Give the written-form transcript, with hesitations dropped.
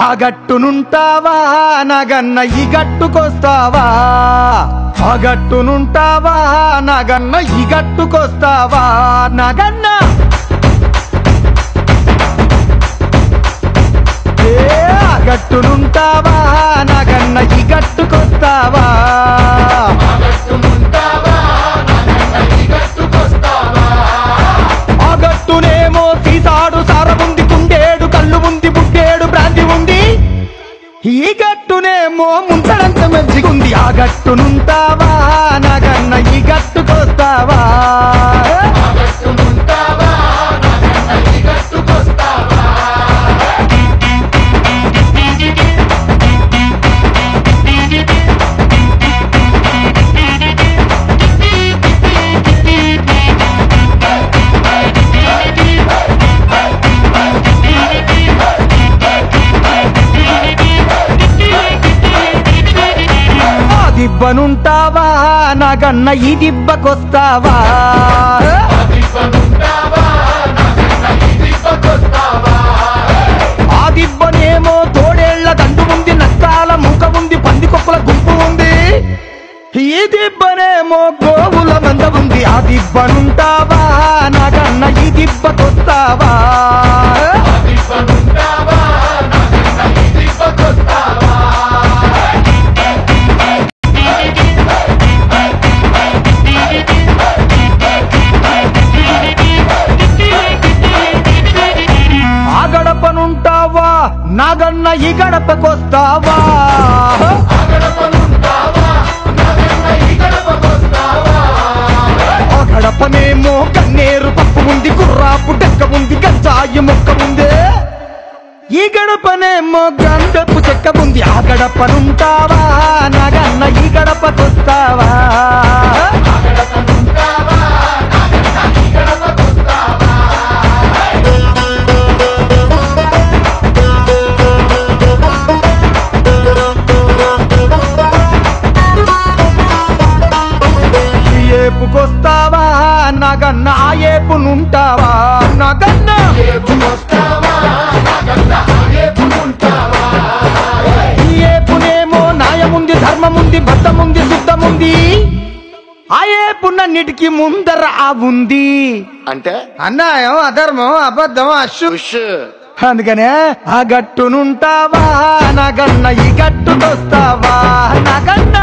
ఆ గట్టునుంటావా నగన్న ఈ గట్టుకొస్తావా, ఆ గట్టునుంటావా నగన్న ఈ గట్టుకొస్తావా నగన్న. ఆ గట్టునుంటావా నగన్న ఈ గట్టుకొస్తావా, ఆ గట్టునేమో సీసాడు సారముంది కుండేడు కళ్ళు ఉంది బుడ్డేడు బ్రాంతి ఉంది, ఈ గట్టునేమో ముంచడంత మంచిగుంది. ఆ గట్టునుంటావా నగన్న ఈ గట్టుకొస్తావా, దిబ్బనుంటావా నగన్న ఈ దిబ్బకొస్తావా, ఆ దిబ్బనేమో తోడేళ్ల దండు ఉంది నక్కాల ముఖ ఉంది పందికొక్కుల గుంపు ఉంది, ఈ దిబ్బనేమో గోవుల మంద ఉంది. ఆ దిబ్బనుంటావా నగన్న ఈ దిబ్బకొస్తావా, నాగన్న ఈ గడపకొస్తావా, ఆ గడపనేమో కన్నేరు పప్పు ఉంది కుర్రాపు డెక్క ఉంది గంజాయి మొక్క ఉంది, ఈ గడపనేమో గంధపు చెక్క ఉంది. ఆ గడపనుంటావా నాగన్న ఈ గడపకొస్తావా, ఏపుకొస్తావా నగన్న ఆ ఏపునుంటావా నగన్న, ఈ ఏపునేమో న్యాయముంది ధర్మముంది బద్దముంది శుద్ధముంది, ఆ ఏపునన్నిటికీ ముందర ఆ ఉంది అంటే అన్యాయం అధర్మం అబద్ధం అశుష్. అందుకనే ఆ గట్టునుంటావా నగన్న ఈ గట్టుకొస్తావా నగన్న.